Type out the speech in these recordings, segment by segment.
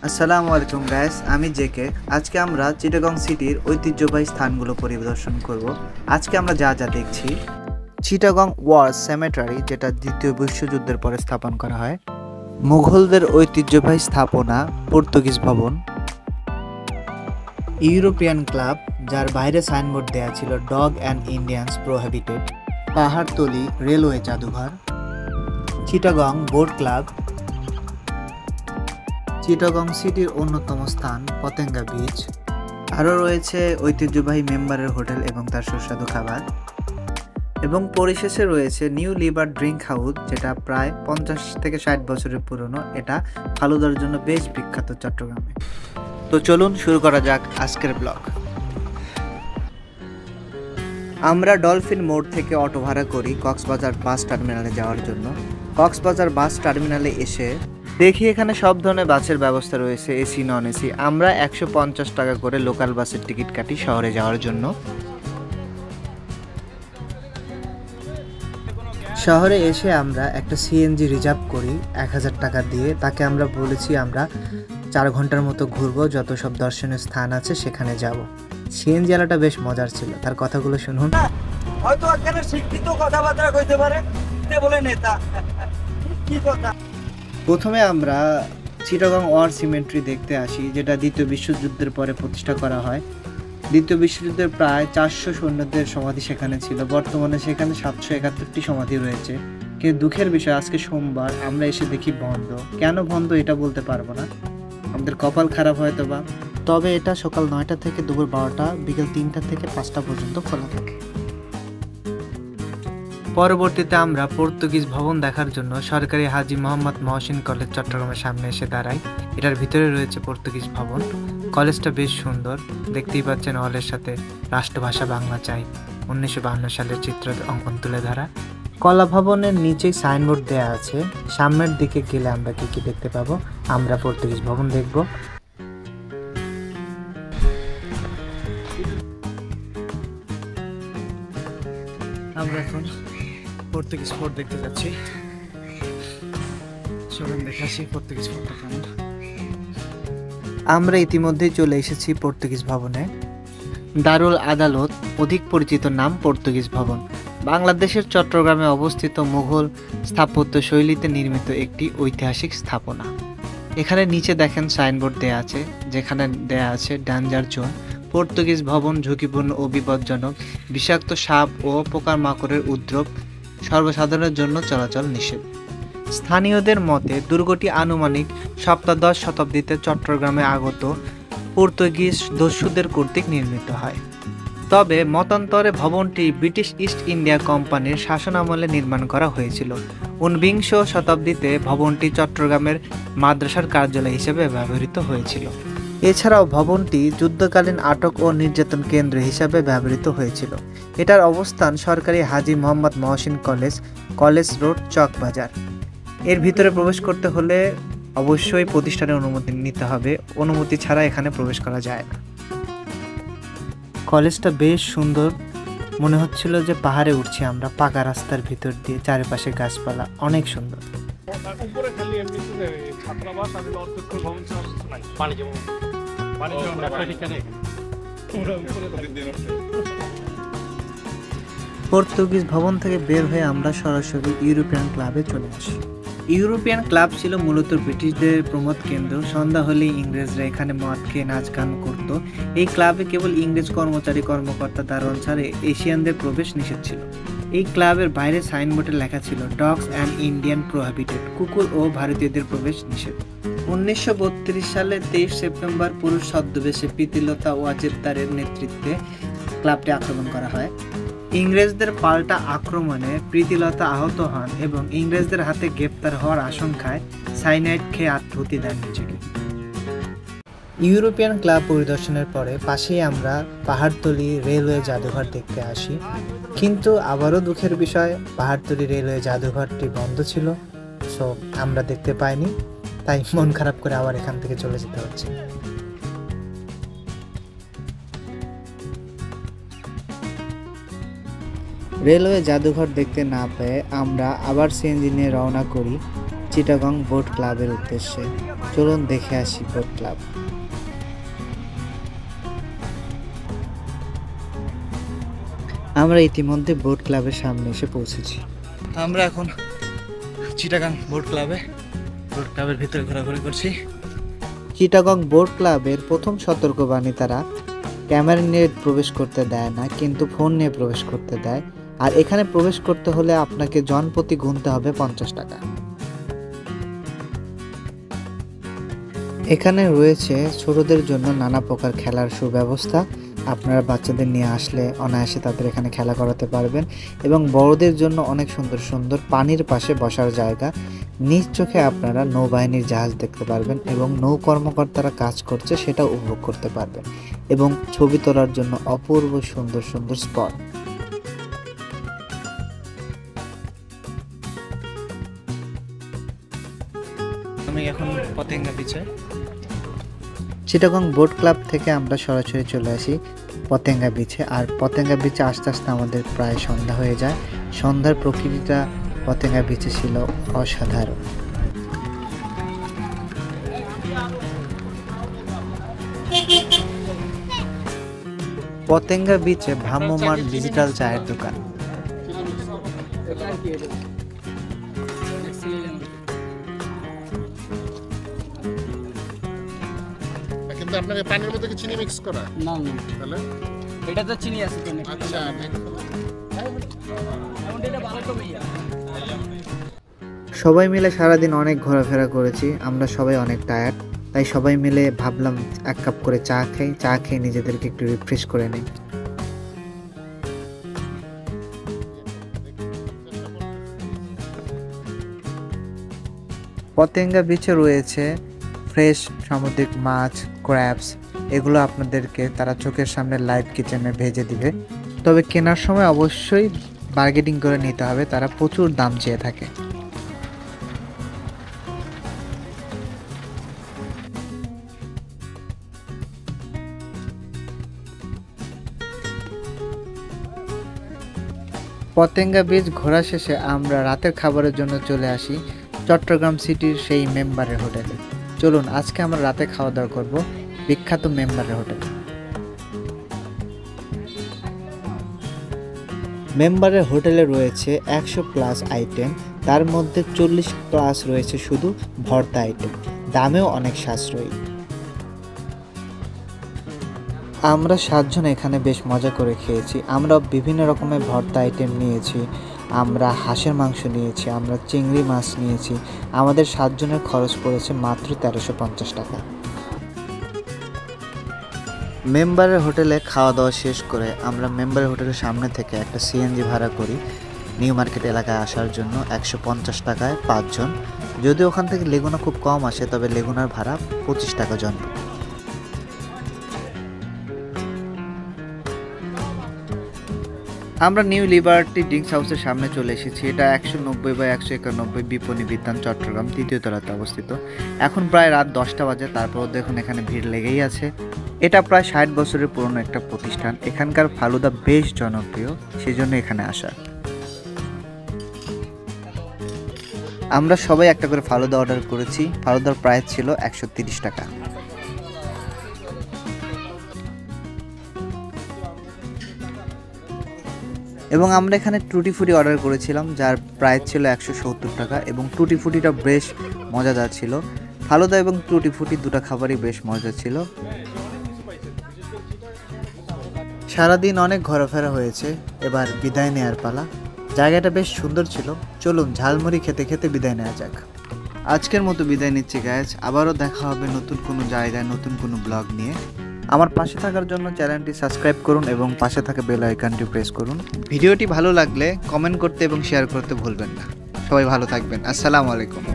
আসসালামু আলাইকুম গাইস, আমি জেকে। আজকে আমরা চিটাগং সিটির ঐতিহ্যবাহী স্থানগুলো পরিদর্শন করব। আজকে আমরা যা যা দেখছি: চিটাগং ওয়ার সেমেটারি, যেটা দ্বিতীয় বিশ্বযুদ্ধের পরে স্থাপন করা হয়। মুঘলদের ঐতিহ্যবাহী স্থাপনা পর্তুগিজ ভবন। ইউরোপিয়ান ক্লাব, যার বাইরে সাইনবোর্ড দেয়া ছিল dog and Indians prohibited. Pahartali railway জাদুঘর। Chittagong boat club. চিটাগং সিটির অন্যতম স্থান পতেঙ্গা বিচ। আরও রয়েছে ঐতিহ্যবাহী মেম্বারের হোটেল এবং তার সুস্বাদু খাবার। এবং পরিশেষে রয়েছে নিউ লিভার ড্রিঙ্ক হাউস, যেটা প্রায় 50 থেকে 60 বছরের পুরনো। এটা ফালুদার জন্য বেশ বিখ্যাত চট্টগ্রামে। তো চলুন শুরু করা যাক আজকের ব্লগ। আমরা ডলফিন মোড় থেকে অটো ভাড়া করি কক্সবাজার বাস টার্মিনালে যাওয়ার জন্য। কক্সবাজার বাস টার্মিনালে এসে দেখি এখানে সব ধরনের বাসের ব্যবস্থা রয়েছে, এসি নন এসি। আমরা 150 টাকা করে লোকাল বাসের টিকিট কাটি শহরে যাওয়ার জন্য। শহরে এসে আমরা একটা সিএনজি রিজার্ভ করি 1000 টাকা দিয়ে। তাকে আমরা বলেছি আমরা 4 ঘন্টার মতো ঘুরবো, যত সব দর্শনীয় স্থান আছে সেখানে যাব। সিএনজি আলাটা বেশ মজার ছিল, তার কথাগুলো শুনুন। হয়তো এখানে শিক্ষিত কথাবার্তা কইতে পারে, বলে নেতা কি কথা। প্রথমে আমরা চিটাগং ওয়ার সিমেট্রি দেখতে আসি, যেটা দ্বিতীয় বিশ্বযুদ্ধের পরে প্রতিষ্ঠা করা হয়। দ্বিতীয় বিশ্বযুদ্ধের প্রায় 400 সৈন্যদের সমাধি সেখানে ছিল। বর্তমানে সেখানে 771টি সমাধি রয়েছে। কিন্তু দুঃখের বিষয়, আজকে সোমবার আমরা এসে দেখি বন্ধ। কেন বন্ধ এটা বলতে পারবো না, আমাদের কপাল খারাপ হয়তো বা। তবে এটা সকাল 9টা থেকে দুপুর 12টা, বিকেল 3টা থেকে 5টা পর্যন্ত খোলা থাকে। পরবর্তীতে আমরা পর্তুগিজ ভবন দেখার জন্য সরকারি হাজী মোহাম্মদ মহসিন কলেজ চট্টগ্রামের সামনে এসে দাঁড়াই। এটার ভিতরে রয়েছে পর্তুগিজ ভবন। কলেজটা বেশ সুন্দর, দেখতেই পাচ্ছেন হলের সাথে রাষ্ট্রভাষা বাংলা চাই 1952 সালের চিত্র অঙ্কন তুলে ধরা। কলা ভবনের নিচেই সাইনবোর্ড দেয়া আছে। সামনের দিকে গেলে আমরা কি কি দেখতে পাবো? আমরা পর্তুগিজ ভবন দেখব। আমরা এখন পর্তুগিজ ফোর্ট দেখতে যাচ্ছি। চলুন দেখাচ্ছি পর্তুগিজ ফোর্টটা কেমন। আমরা ইতিমধ্যেই চলে এসেছি পর্তুগিজ ভবনে। দারুল আদালত, অধিক পরিচিত নাম পর্তুগিজ ভবন, বাংলাদেশের চট্টগ্রামে অবস্থিত মুঘল স্থাপত্য শৈলীতে নির্মিত একটি ঐতিহাসিক স্থাপনা। এখানে নিচে দেখেন সাইনবোর্ড দেয়া আছে, যেখানে দেয়া আছে ডেঞ্জার জোন। পর্তুগিজ ভবন ঝুঁকিপূর্ণ ও বিপজ্জনক। বিষাক্ত সাপ ও পোকামাকড়ের উপদ্রব, সর্বসাধারণের জন্য চলাচল নিষেধ। স্থানীয়দের মতে দুর্গটি আনুমানিক সপ্তদশ শতাব্দীতে চট্টগ্রামে আগত পর্তুগিজ দস্যুদের কর্তৃক নির্মিত হয়। তবে মতান্তরে ভবনটি ব্রিটিশ ইস্ট ইন্ডিয়া কোম্পানির শাসনামলে নির্মাণ করা হয়েছিল। 19বিংশ শতাব্দীতে ভবনটি চট্টগ্রামের মাদ্রাসার কার্যালয় হিসেবে ব্যবহৃত হয়েছিল। এছাড়াও ভবনটি যুদ্ধকালীন আটক ও নির্যাতন কেন্দ্র হিসাবে ব্যবহৃত হয়েছিল। এটার অবস্থান সরকারি Haji Mohammad Mohsin college, college road, Chawkbazar. এর ভিতরে প্রবেশ করতে হলে অবশ্যই প্রতিষ্ঠানের অনুমতি নিতে হবে, অনুমতি ছাড়া এখানে প্রবেশ করা যায় না। কলেজটা বেশ সুন্দর, মনে হচ্ছিল যে পাহাড়ে উঠছি আমরা। পাকা রাস্তার ভিতর দিয়ে, চারিপাশে গাছপালা, অনেক সুন্দর। পর্তুগিজ ভবন থেকে বের হয়ে আমরা সরাসরি ইউরোপিয়ান ক্লাবে চলে আসি। ইউরোপিয়ান ক্লাব ছিল মূলত ব্রিটিশদের প্রমোদ কেন্দ্র। সন্ধ্যা হলেই ইংরেজরা এখানে মদ খেয়ে নাচ গান করত। এই ক্লাবে কেবল ইংরেজ কর্মচারী, কর্মকর্তা, দারোয়ান ছাড়া এশিয়ানদের প্রবেশ নিষেধ ছিল। এই ক্লাবের বাইরে সাইনবোর্ডে লেখা ছিল ডগস অ্যান্ড ইন্ডিয়ান প্রোহিবিটেড, কুকুর ও ভারতীয়দের প্রবেশ নিষেধ। 1932 সালে 23 সেপ্টেম্বর পুরুষ ছদ্মবেশে প্রীতিলতা ওয়াজেদ্দারের নেতৃত্বে ক্লাবটি আক্রমণ করা হয়। ইংরেজদের পাল্টা আক্রমণে প্রীতিলতা আহত হন এবং ইংরেজদের হাতে গ্রেপ্তার হওয়ার আশঙ্কায় সাইনাইড খেয়ে আত্মহত্যা দেন নিজেকে। ইউরোপিয়ান ক্লাব পরিদর্শনের পরে পাশেই আমরা পাহাড়তলি রেলওয়ে জাদুঘর দেখতে আসি। কিন্তু আবারও দুঃখের বিষয়, পাহাড়তলি রেলওয়ে জাদুঘরটি বন্ধ ছিল, সো আমরা দেখতে পাইনি। তাই মন খারাপ করে আবার এখান থেকে চলে যেতে হচ্ছে। রেলওয়ে জাদুঘর দেখতে না পেয়ে আমরা আবার সিএনজি নিয়ে রওনা করি চিটাগং বোট ক্লাবের উদ্দেশ্যে। চলুন দেখে আসি বোট ক্লাব। আমরা ইতিমধ্যে বোট ক্লাবের সামনে এসে পৌঁছেছি। আমরা এখন চিটাগাং বোট ক্লাবের ভিতরে ঘোরাঘুরি করছি। চিটাগং বোট ক্লাবের প্রথম সতর্কবাণী, তারা ক্যামেরা নিয়ে প্রবেশ করতে দেয় না, কিন্তু ফোন নিয়ে প্রবেশ করতে দেয়। আর এখানে প্রবেশ করতে হলে আপনাকে জনপ্রতি গুনতে হবে 50 টাকা। এখানে রয়েছে ছোটদের জন্য নানা প্রকার খেলার সুব্যবস্থা। আপনারা বাচ্চাদের নিয়ে আসলে অনায়াসে তাদের এখানে খেলা করাতে পারবেন। এবং বড়দের জন্য অনেক সুন্দর সুন্দর পানির পাশে বসার জায়গা। নিজ চোখে আপনারা নৌবাহিনীর জাহাজ দেখতে পারবেন এবং নৌ কর্মকর্তারা কাজ করছে সেটা উপভোগ করতে পারবেন। এবং ছবি তোলার জন্য অপূর্ব সুন্দর সুন্দর স্পট। আমি এখন পতেঙ্গা বিচে। চিটাগং বোট ক্লাব থেকে আমরা সরাসরি চলে আসি পতেঙ্গা বিচে। আর পতেঙ্গা বিচে আস্তে আস্তে আমাদের প্রায় সন্ধ্যা হয়ে যায়। সন্ধ্যার প্রকৃতিটা পতেঙ্গা বিচে ছিল অসাধারণ। পতেঙ্গা বিচে ভ্রাম্যমাণ ডিজিটাল চায়ের দোকান। কিন্তু আপনার পানির মধ্যে কি চিনি মিক্স করা? না না, তাহলে এটা তো চিনি আছে তো। আচ্ছা, সবাই মিলে সারাদিন অনেক ঘোরাফেরা করেছি, আমরা সবাই অনেক টায়ার্ড। তাই সবাই মিলে ভাবলাম 1 কাপ করে চা খেয়ে নিজেদেরকে একটু রিফ্রেশ করে নিই। পতেঙ্গা বিচে রয়েছে ফ্রেশ সামুদ্রিক মাছ, ক্র্যাবস। এগুলো আপনাদেরকে তারা চোখের সামনে লাইভ কিচেনে ভেজে দিবে। তবে কেনার সময় অবশ্যই বার্গেনিং করে নিতে হবে, তারা প্রচুর দাম চেয়ে থাকে। পতেঙ্গা বিচ ঘোরা শেষে আমরা রাতের খাবারের জন্য চলে আসি চট্টগ্রাম সিটির সেই মেম্বারের হোটেলে। চলুন আজকে আমরা রাতে খাওয়া দাওয়া করব বিখ্যাত মেম্বারের হোটেলে। মেম্বারের হোটেলে রয়েছে 100+ আইটেম, তার মধ্যে 40+ রয়েছে শুধু ভর্তা আইটেম। দামেও অনেক সাশ্রয়ী। আমরা 7 জন এখানে বেশ মজা করে খেয়েছি। আমরা বিভিন্ন রকমের ভর্তা আইটেম নিয়েছি, আমরা হাঁসের মাংস নিয়েছি, আমরা চিংড়ি মাছ নিয়েছি। আমাদের 7 জনের খরচ পড়েছে মাত্র 1350 টাকা। মেম্বারের হোটেলে খাওয়া দাওয়া শেষ করে আমরা মেম্বারের হোটেলের সামনে থেকে একটা সিএনজি ভাড়া করি নিউ মার্কেট এলাকায় আসার জন্য 150 টাকায় 5 জন। যদিও ওখান থেকে লেগুনা খুব কম আসে, তবে লেগুনার ভাড়া 25 টাকা জন। আমরা নিউ লিবার্টি ড্রিঙ্কস হাউসের সামনে চলে এসেছি। এটা 190/191 বিপণী বিতান চট্টগ্রাম 3য় তলাতে অবস্থিত। এখন প্রায় রাত 10টা বাজে, তারপরও দেখুন এখানে ভিড় লেগেই আছে। এটা প্রায় 60 বছরের পুরনো একটা প্রতিষ্ঠান। এখানকার ফালুদা বেশ জনপ্রিয়, সেজন্য এখানে আসা। আমরা সবাই একটা করে ফালুদা অর্ডার করেছি। ফালুদার প্রাইস ছিল 130 টাকা। এবং আমরা এখানে টুটি ফুটি অর্ডার করেছিলাম, যার প্রাইস ছিল 170 টাকা। এবং টুটি ফুটিটা বেশ মজাদার ছিল। ফালুদা এবং টুটি ফুটি দুটো খাবারই বেশ মজা ছিল। সারাদিন অনেক ঘোরাফেরা হয়েছে, এবার বিদায় নেওয়ার পালা। জায়গাটা বেশ সুন্দর ছিল। চলুন ঝালমুড়ি খেতে খেতে বিদায় নেওয়া যাক। আজকের মতো বিদায় নিচ্ছি গাইজ। আবারও দেখা হবে নতুন কোনো জায়গায় নতুন কোনো ব্লগ নিয়ে। আমার পাশে থাকার জন্য চ্যানেলটি সাবস্ক্রাইব করুন এবং পাশে থাকা বেল আইকনটি প্রেস করুন। ভিডিওটি ভালো লাগলে কমেন্ট করতে এবং শেয়ার করতে ভুলবেন না। সবাই ভালো থাকবেন। আসসালামু আলাইকুম।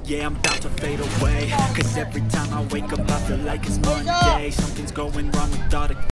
Yeah, I'm about to fade away. Cause every time I wake up I feel like it's Monday. Something's going wrong with all the